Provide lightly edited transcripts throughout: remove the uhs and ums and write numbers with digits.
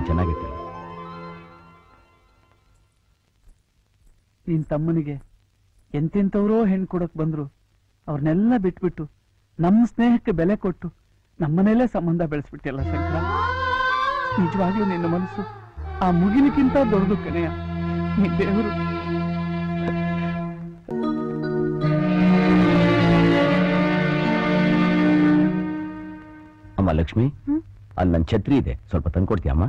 ಚೆನ್ನಾಗಿರ್ತೀವಿ. ನಿನ್ ತಮ್ಮನಿಗೆ ಎಂತೆಂಥವ್ರೋ ಹೆಣ್ಣು ಕೊಡಕ್ ಬಂದ್ರು ಅವ್ರನ್ನೆಲ್ಲ ಬಿಟ್ಬಿಟ್ಟು ನಮ್ಮ ಸ್ನೇಹಕ್ಕೆ ಬೆಲೆ ಕೊಟ್ಟು ನಮ್ಮನೆಯಲ್ಲೇ ಸಂಬಂಧ ಬೆಳೆಸ್ಬಿಟ್ಟಿಲ್ಲ ಶಂಕರ. ನಿಜವಾಗ್ಲೂ ನಿನ್ನ ಮನಸ್ಸು ಆ ಮುಗಿಲಿಕ್ಕಿಂತ ದೊಡ್ಡದು ಕಣೆಯ. ನೀ ದೇವರು. ಅಮ್ಮ ಲಕ್ಷ್ಮಿ, ಅಲ್ಲಿ ನನ್ನ ಛತ್ರಿ ಇದೆ, ಸ್ವಲ್ಪ ತಂದ್ಕೊಡ್ತೀಯ ಅಮ್ಮ?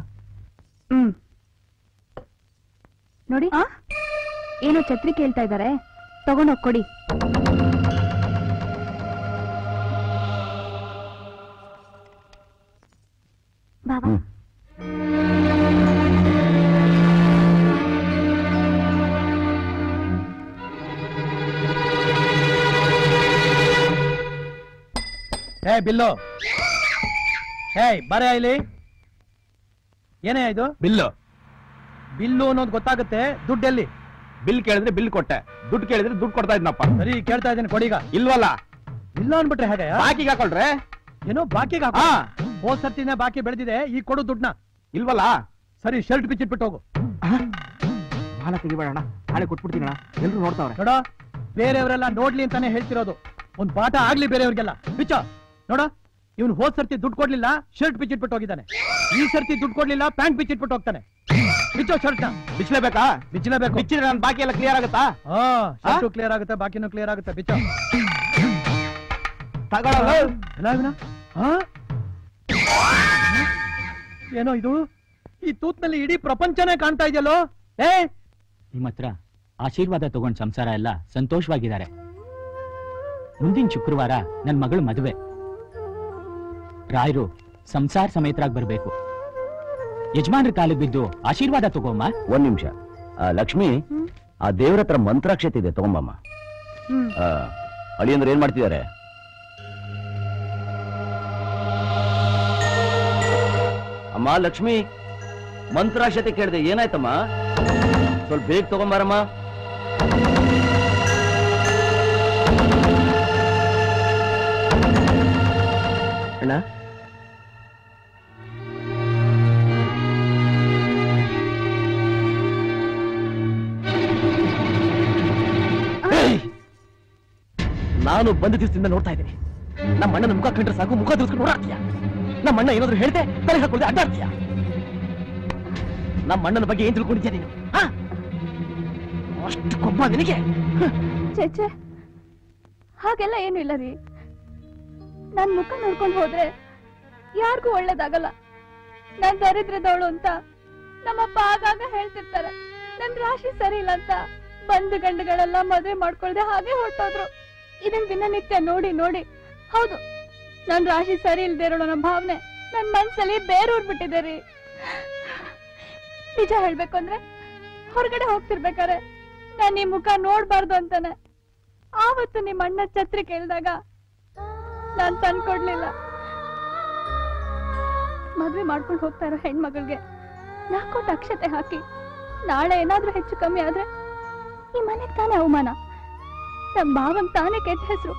ನೋಡಿ, ಏನೋ ಛತ್ರಿ ಕೇಳ್ತಾ ಇದ್ದಾರೆ, ತಗೊಂಡೋಗ್ ಕೊಡಿ. ಬಾಬಾ, ಬಿಲ್ಲು, ಬರೇ ಇಲ್ಲಿ. ಏನೇ ಇದು? ಬಿಲ್ಲು. ಬಿಲ್ಲು ಅನ್ನೋದು ಗೊತ್ತಾಗುತ್ತೆ, ದುಡ್ಡೆಲ್ಲಿ? ಬಿಲ್ ಕೇಳಿದ್ರೆ ಬಿಲ್ ಕೊಟ್ಟೆ, ದುಡ್ಡು ಕೇಳಿದ್ರೆ ದುಡ್ಡು ಕೊಡ್ತಾ ಇದ್ನಪ್ಪ. ಸರಿ, ಕೇಳ್ತಾ ಇದ್ದೀನಿ, ಕೊಡೀಗ. ಇಲ್ವಲ್ಲ? ಇಲ್ಲ ಅನ್ಬಿಟ್ರೆ ಹೇಗೆ? ಬಾಕಿಗೆ ಹಾಕೊಳ್ರೆ. ಏನೋ ಬಾಕಿಗೆ ಹಾಕ? ಹೋದ್ ಸರ್ತಿನೇ ಬಾಕಿ ಬೆಳೆದಿದೆ, ಈಗ ಕೊಡು ದುಡ್ಡನ್ನ. ಇಲ್ವಲ್ಲ? ಸರಿ, ಶರ್ಟ್ ಬಿಚ್ಚಿಟ್ಬಿಟ್ಟು ಹೋಗು. ಬಾಳ ತೆಗಿಬೇಡಣ್ಣ, ನಾಳೆ ಕೊಟ್ಬಿಡ್ತೀನಣ್ಣ, ಎಲ್ರು ನೋಡ್ತಾವ್ರೆ. ನೋಡ, ಬೇರೆಯವರೆಲ್ಲ ನೋಡ್ಲಿ ಅಂತಾನೆ ಹೇಳ್ತಿರೋದು, ಒಂದ್ ಪಾಠ ಆಗ್ಲಿ ಬೇರೆಯವ್ರಿಗೆಲ್ಲ. ಬಿಚ್ಚ ನೋಡ, ಇವನು ಹೋದ್ ಸರ್ತಿ ದುಡ್ಡು ಕೊಡ್ಲಿಲ್ಲ, ಶರ್ಟ್ ಬಿಚ್ಚಿಟ್ಬಿಟ್ಟು ಹೋಗಿದ್ದಾನೆ. ಈ ಸರ್ತಿ ದುಡ್ಡು ಕೊಡ್ಲಿಲ್ಲ, ಪ್ಯಾಂಟ್ ಬಿಚ್ಚಿಟ್ಬಿಟ್ಟು ಹೋಗ್ತಾನೆ. ಬಿಚ್ಚೋ ಶರ್ಟ್ ನ. ಬಿಚ್ಚಲೇಬೇಕಾ? ಬಿಚ್ಚಲೇಬೇಕು. ಬಿಚ್ಚಿದ್ರೆ ನನ್ನ ಬಾಕಿ ಎಲ್ಲ ಕ್ಲಿಯರ್ ಆಗುತ್ತಾ? ಶರ್ಟು ಕ್ಲಿಯರ್ ಆಗುತ್ತೆ, ಬಾಕಿನೂ ಕ್ಲಿಯರ್ ಆಗುತ್ತೆ. ಬಿಚ್ಚೋ. ಏನೋ ಇದು, ಈ ತೂತ್ನಲ್ಲಿ ಇಡೀ ಪ್ರಪಂಚನೇ ಕಾಣ್ತಾ ಇದೆಯಲ್ಲೋ. ನಿಮ್ಮ ಹತ್ರ ಆಶೀರ್ವಾದ ತಗೊಂಡ್ ಸಂಸಾರ ಎಲ್ಲ ಸಂತೋಷವಾಗಿದ್ದಾರೆ. ಮುಂದಿನ ಶುಕ್ರವಾರ ನನ್ ಮಗಳು ಮದುವೆ. ರಾಯರು ಸಂಸಾರ ಸಮೇತರಾಗಿ ಬರ್ಬೇಕು. ಯಜಮಾನ್ರ ಕಾಲಿಗೆ ಬಿದ್ದು ಆಶೀರ್ವಾದ ತಗೋಮ್ಮ. ಒಂದ್ ನಿಮಿಷ ಲಕ್ಷ್ಮಿ, ಆ ದೇವ್ರ ಹತ್ರ ಮಂತ್ರಾಕ್ಷತೆ ಇದೆ, ತಗೊಂಬಮ್ಮ. ಅಳಿಯಂದ್ರೆ ಏನ್ ಮಾಡ್ತಿದ್ದಾರೆ? ಅಮ್ಮ ಲಕ್ಷ್ಮಿ, ಮಂತ್ರಾಕ್ಷತೆ ಕೇಳಿದೆ, ಏನಾಯ್ತಮ್ಮ? ಸ್ವಲ್ಪ ಬೇಗ ತಗೊಂಬಾರಮ್ಮ. ಅಣ್ಣ, ನಾನು ಬಂದ ದಿವಸದಿಂದ ನೋಡ್ತಾ ಇದ್ದೀನಿ, ನಮ್ಮ ಅಣ್ಣನ ಮುಖ ಕಂಡ್ರೆ ಸಾಕು, ಮುಖ ದಿವಸ್ಕೊಂಡು ಓಡಾಡ್ತೀಯ. ನಮ್ಮ ಅಣ್ಣ ಏನಾದ್ರು ಹೇಳ್ದೆ ತಲೆ ಹಾಕೊಳ್ಳದೆ ಅಡ್ಡಾಡ್ತೀಯ. ನಮ್ಮ ಅಣ್ಣನ ಬಗ್ಗೆ ಏನ್ ತಿಳ್ಕೊಂಡಿದ್ಯಾ ನೀನು? ಅಷ್ಟು ಕೊಬ್ಬ ನಿನಗೆ? ಚೇಚೆ, ಹಾಗೆಲ್ಲ ಏನು ಇಲ್ಲ ರೀ. ನನ್ ಮುಖ ನೋಡ್ಕೊಂಡು ಹೋದ್ರೆ ಯಾರಿಗೂ ಒಳ್ಳೇದಾಗಲ್ಲ. ನಾನ್ ದರಿದ್ರದವಳು ಅಂತ ನಮ್ಮಪ್ಪ ಆಗಾಗ ಹೇಳ್ತಿರ್ತಾರೆ. ನನ್ ರಾಶಿ ಸರಿ ಇಲ್ಲ ಅಂತ ಬಂಧು ಗಂಡುಗಳೆಲ್ಲ ಮದುವೆ ಮಾಡ್ಕೊಳ್ದೆ ಹಾಗೆ ಹೊರಟೋದ್ರು. ಇದನ್ ದಿನನಿತ್ಯ ನೋಡಿ ನೋಡಿ, ಹೌದು, ನನ್ ರಾಶಿ ಸರಿ ಇಲ್ದೇ ಇರೋಣ ನಮ್ಮ ಭಾವನೆ ನನ್ ಮನ್ಸಲ್ಲಿ ಬೇರೂರ್ ಬಿಟ್ಟಿದೆ ರೀ. ನಿಜ ಹೇಳ್ಬೇಕು ಅಂದ್ರೆ, ಹೊರಗಡೆ ಹೋಗ್ತಿರ್ಬೇಕಾರೆ ನಾನ್ ಈ ಮುಖ ನೋಡ್ಬಾರ್ದು ಅಂತಾನೆ ಆವತ್ತು ನಿಮ್ಮ ಅಣ್ಣ ಛತ್ರಿ ಕೇಳಿದಾಗ ನಾನ್ ತಂದ್ಕೊಡ್ಲಿಲ್ಲ. ಮದ್ವೆ ಮಾಡ್ಕೊಂಡು ಹೋಗ್ತಾ ಇರೋ ಹೆಣ್ಮಗಳಿಗೆ 4 ಕೋಟಿ ಅಕ್ಷತೆ ಹಾಕಿ ನಾಳೆ ಏನಾದ್ರೂ ಹೆಚ್ಚು ಕಮ್ಮಿ ಆದ್ರೆ ಈ ಮನೆಗ್ ತಾನೇ ಅವಮಾನ, ನಮ್ ಭಾವಂಗ್ ತಾನೇ ಕೆಟ್ಟ ಹೆಸರು.